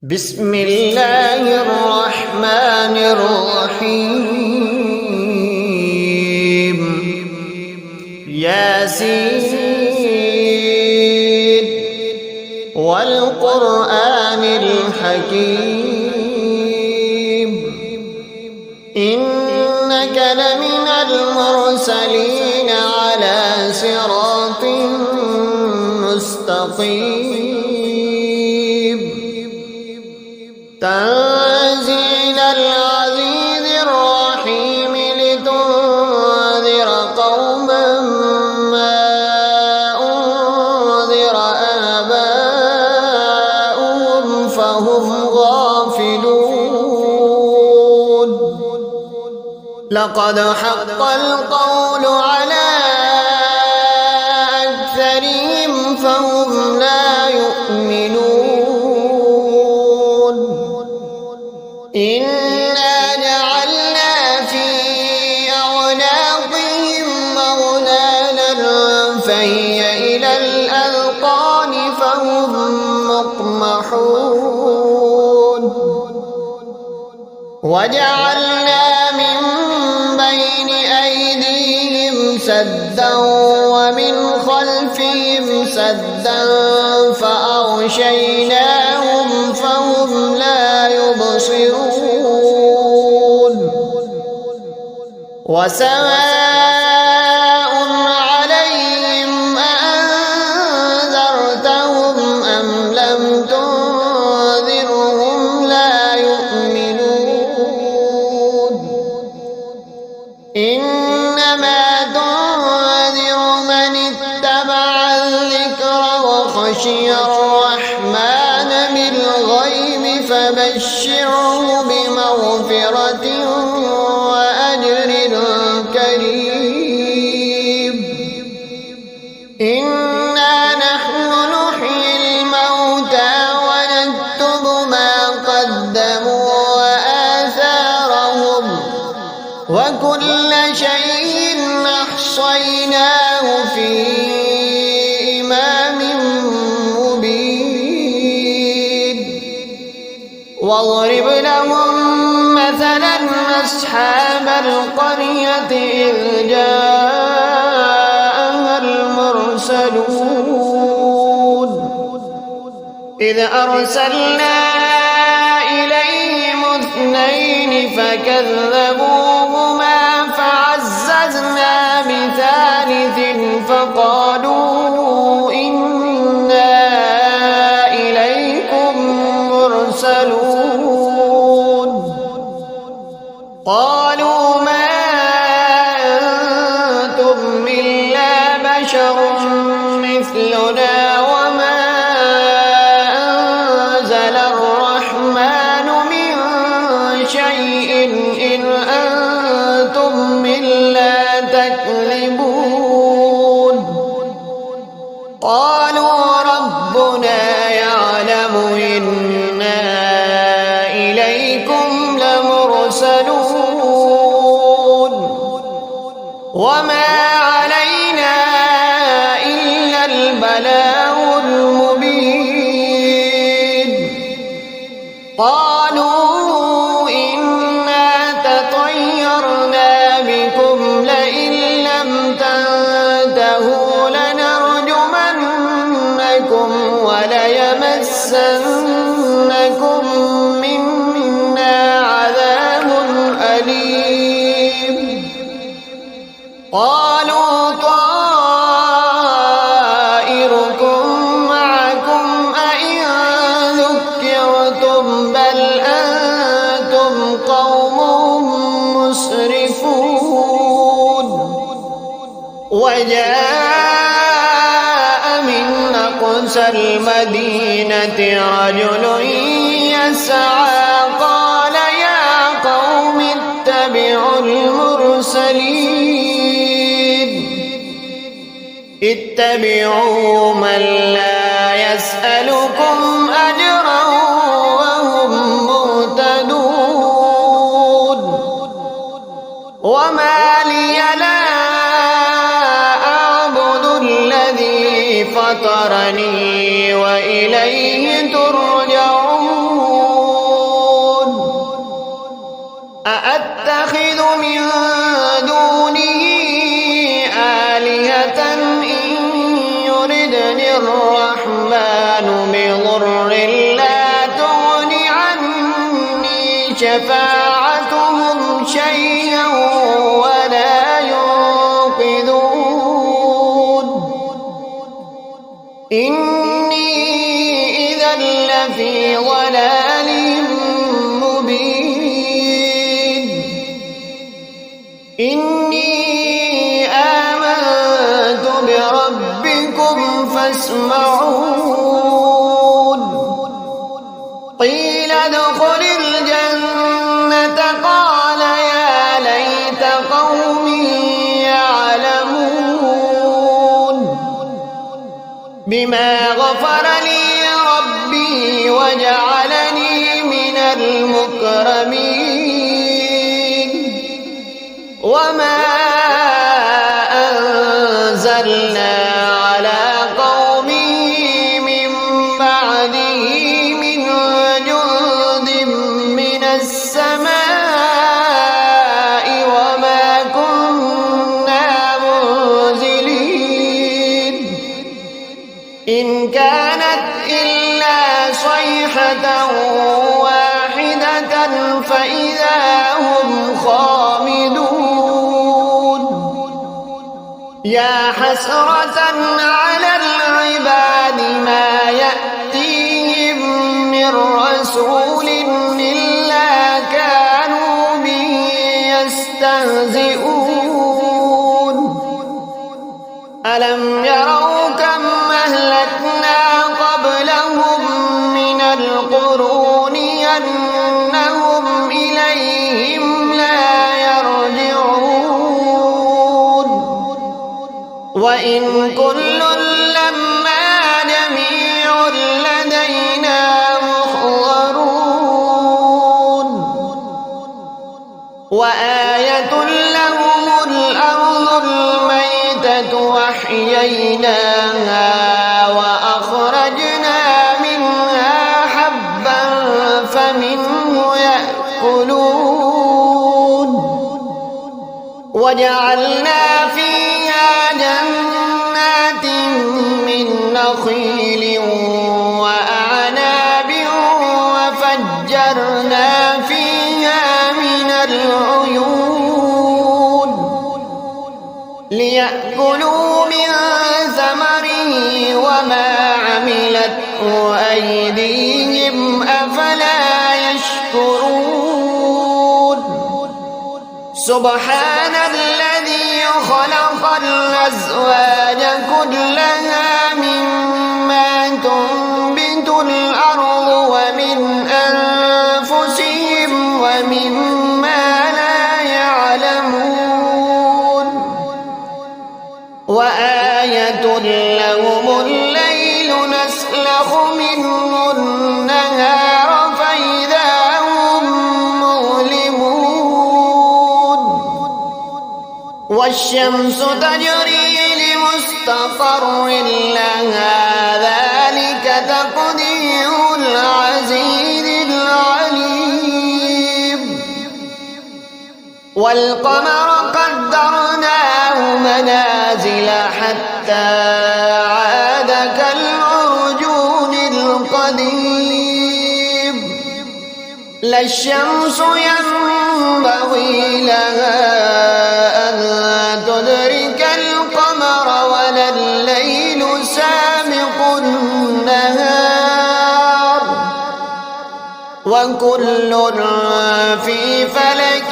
بسم الله الرحمن الرحيم. ياسين والقرآن الحكيم إنك لمن المرسلين على صراط مستقيم تنزيل العزيز الرحيم لتنذر قوما ما أنذر آباؤهم فهم غافلون لقد حق القول على أكثرهم فهم لا يؤمنون إنا جعلنا في أعناقهم أغلالا فهي إلى الأذقان فهم مقمحون وجعلنا من بين أيديهم سدا ومن خلفهم سدا فأغشيناهم فهم لا يبصرون وسواء عليهم أأنذرتهم أم لم تنذرهم لا يؤمنون إنما تنذر من اتبع الذكر وخشي الرحمن بالغيب فبشره بمغفرة وأجر كريم إنا نحن نحيي الموتى ونكتب ما قدموا وآثارهم وكل شيء أحصيناه في إمام مبين واضرب لهم مثلا أصحاب القرية إذ جاءها المرسلون إذ أرسلنا إليهم اثنين فكذبوهما فعززنا بثالث فقالوا إنا إليكم مرسلون قالوا ما أنتم إلا بشر مثلنا وما أنزل الرحمن من شيء إن أنتم إلا تكذبون قالوا ربنا يعلم إنا إليكم لمرسلون وما علينا إلا البلاغ المبين قالوا إنا تطيرنا بكم لئن لم تنتهوا لنرجمنكم وليمسنكم منا عذاب أليم قالوا طائركم معكم أئن ذكرتم بل أنتم قوم مسرفون وجاء من أقصى المدينة رجل يسعى قال يا قوم اتبعوا المرسلين اتبعوا من لا يسألكم أجرا وهم مهتدون وما لي لا أعبد الذي فطرني وإليه ترجعون بضر لا تغن عني شفاعتهم شيئا ولا ينقذون إني إذا لفي ضلال مبين إني آمنت بربكم فاسمعون قيل ادخل الجنة قال يا ليت قومي يعلمون بما غفر لي ربي وجعلني من المكرمين وما أنزلنا على قومه من بعده من جند من السماء وما كنا منزلين إن كانت إلا صيحة واحدة فإذا هم خامدون يا حسرة على العباد ما يأتيهم من رسول إلا كانوا به يستهزئون ألم يروا كم أهلكنا قبلهم من القرون أنهم إليهم لا يرجعون وإن كل لما جميع لدينا محضرون وآية لهم الأرض الميتة وأحييناها وأخرجنا منها حبا فمنه يأكلون وجعلنا فيها جنات من نخيل وأعناب وفجرنا فيها من العيون ليأكلوا من ثمره وما عملته أيديهم أفلا يشكرون سبحان الذي خلق الأزواج كلها مما تنبت الأرض ومن أنفسهم ومما لا يعلمون وآية لهم الليل نسلخ منه النهار فإذا هم مظلمون والشمس تجري لمستقر لها ذلك تقدير العزيز العليم والقمر قدرناه منازل حتى عاد كالعرجون القديم لا الشمس ينبغي لها أن تدرك القمر ولا الليل سابق النهار وكل في فلك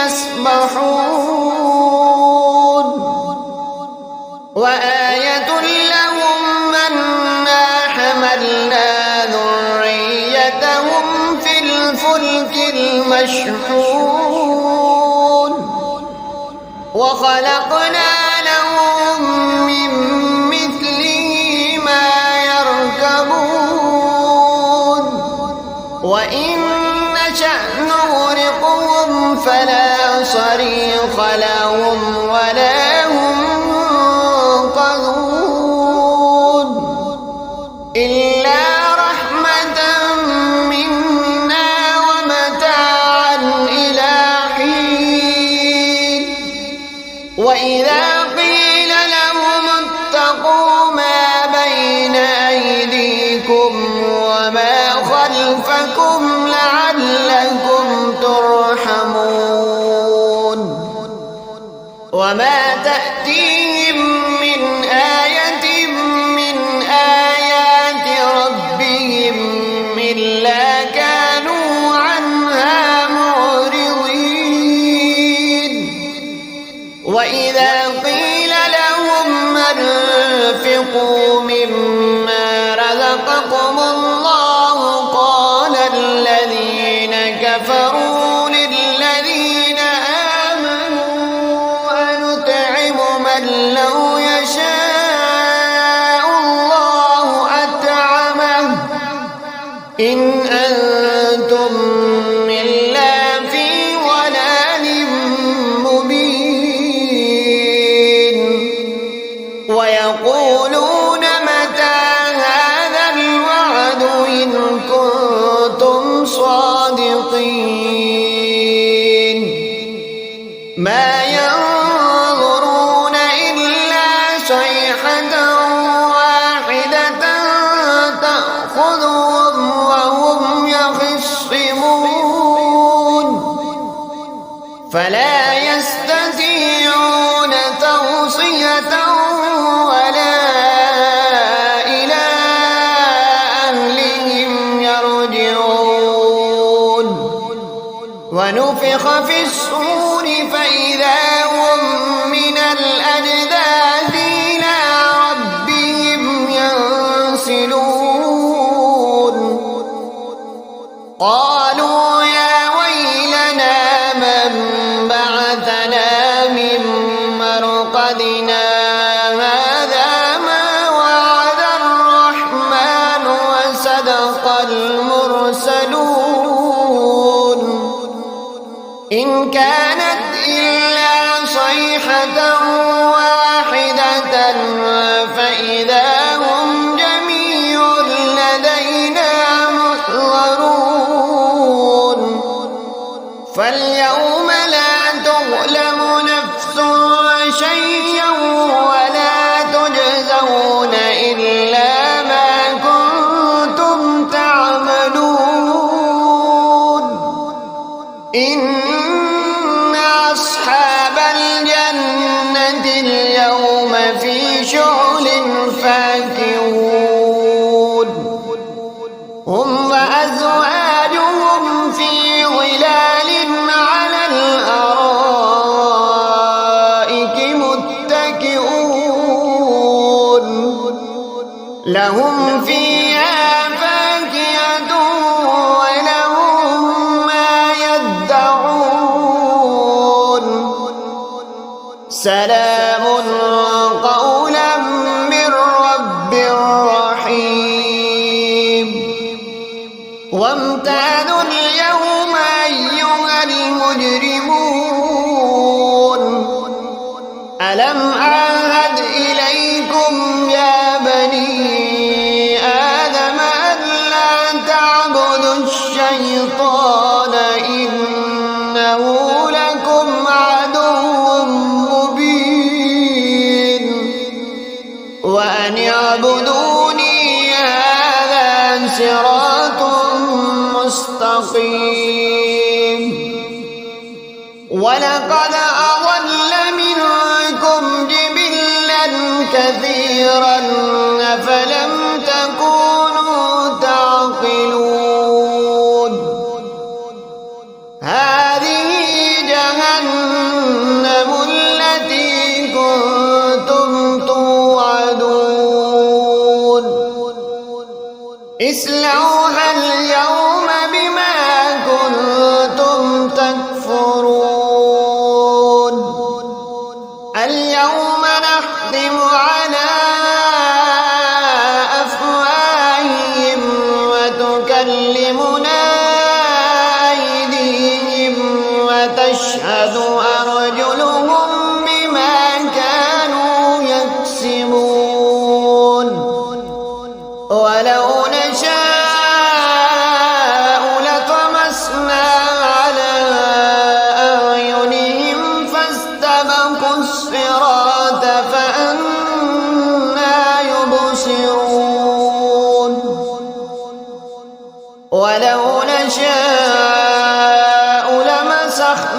يسبحون وآية لهم أنا حملنا ذريتهم في الفلك المشحون وخلقنا لهم من مثله ما يركبون وإن نشأ نغرقهم فلا صريخ لهم ولا هم ينقذون إلا رحمة منا ومتاعا إلى حين وإذا قيل لهم اتقوا ما بين أيديهم إن أنتم إلا في ضلال مبين ويقولون متى هذا الوعد إن كنتم صادقين ما ينظرون إلا صيحة واحدة تأخذهم وهم يخصمون فلا يستطيعون توصية ولا إلى أهلهم يرجعون ونفخ في الصور فإذا هم من الأجداث إلى ربهم ينسلون قالوا يا ويلنا من بعثنا من مرقدنا هذا ما وعد الرحمن وصدق المرسلون إن كانت إلا صيحة واحدة فإذا هم جميع لدينا محضرون فاليوم لا تظلم نفس شيئا ولا تجزون إلا ما كنتم تعملون إن أصحاب الجنة اليوم في شغل فاكهون هم وأزواجهم في ظلال على الأرائك متكئون لهم فيها فاكهة ولهم ما يدعون سلام قولا من رب رحيم وامتازوا اليوم أيها المجرمون ألم أعهد إليكم يا بني آدم ألا تعبدوا الشيطان إنه لكم عدو مبين وأن اعبدوني هذا صراط مستقيم ولقد أضل منكم جبلا كثيرا أفلم تكونوا تعقلون هذه جهنم التي كنتم توعدون اصلوها اليوم بما كنتم تكفرون اليوم نختم على أفواههم وتكلمنا أيديهم وتشهد أرجلهم بما كانوا يكسبون ولو نشاء لطمسنا على أعينهم فاستبقوا الصراط فأنى يبصرون ولو نشاء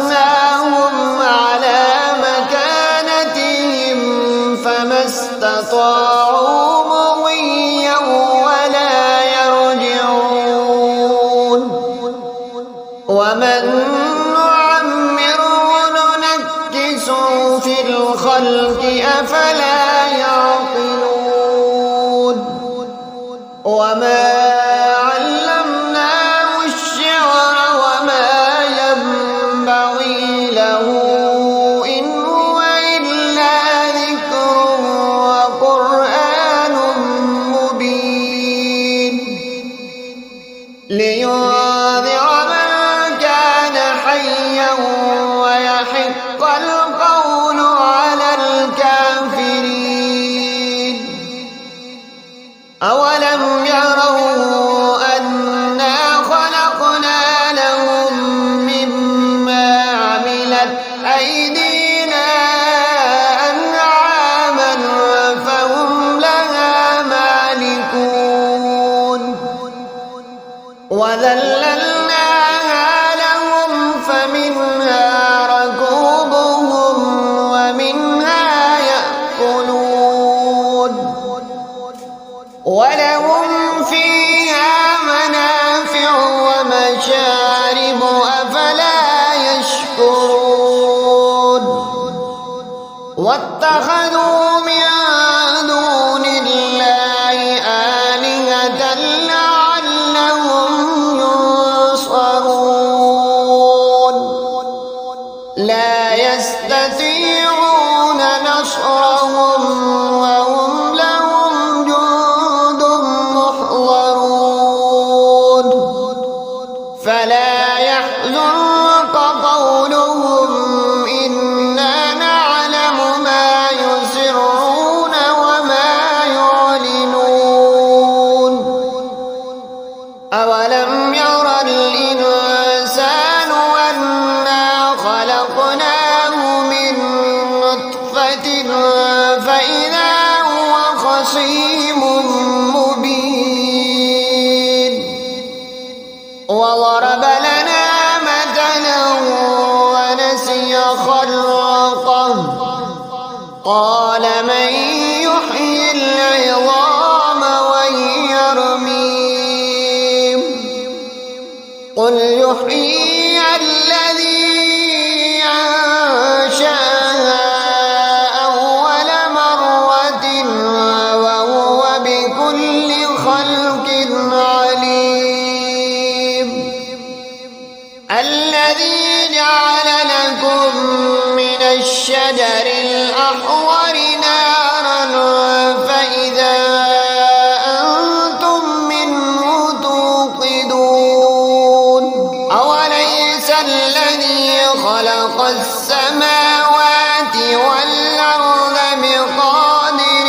لمسخناهم على مكانتهم فما استطاعوا مضيا ولا يرجعون ومن نعمره ننكسه في الخلق أفلا يعقلون وما علمناه الشعر وما ينبغي له إن هو إلا ذكر وقرآن مبين لينذر من كان حيا ويحق القول على الكافرين. أولم يروا أنا خلقنا لهم مما عملت أيدينا أنعاما فهم لها مالكون وذللناها لهم فمنها ركوبهم ومنها يأكلون ولهم فيها منافع ومشارب أفلا يشكرون. واتخذوا من دون الله آلهة لعلهم ينصرون. لا يستطيعون نصرهم وهم لهم جند محضرون. فلا يحزنك قولهم إنا نعلم ما يسرون وما يعلنون. أولم ير الإنسان أنا خلقناه من نطفة فإذا هو خصيم مبين. وضرب لنا مثلا ونسي خلقه قال من يحيي العظام وهي رميم. قل يحييها الذي أنشأها أول مرة وهو بكل خلق عليم. الذي جعل لكم من الشجر الأحمر نارا فإذا أنتم منه توقدون. أوليس الذي خلق السماوات والأرض بقادر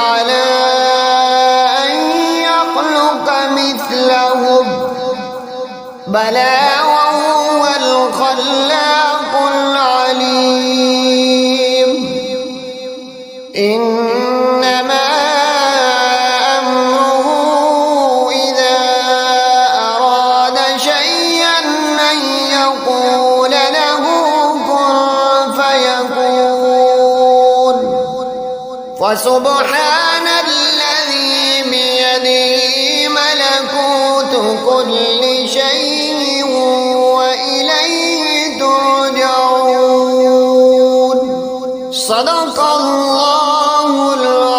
على أن يخلق مثلهم؟ بلى وهو الخلاق العليم. إنما أمره إذا أراد شيئا أن يقول له كن فيكون. فسبحان الذي بيده ملكوت كل شيء وإليه ترجعون. صدق الله العظيم.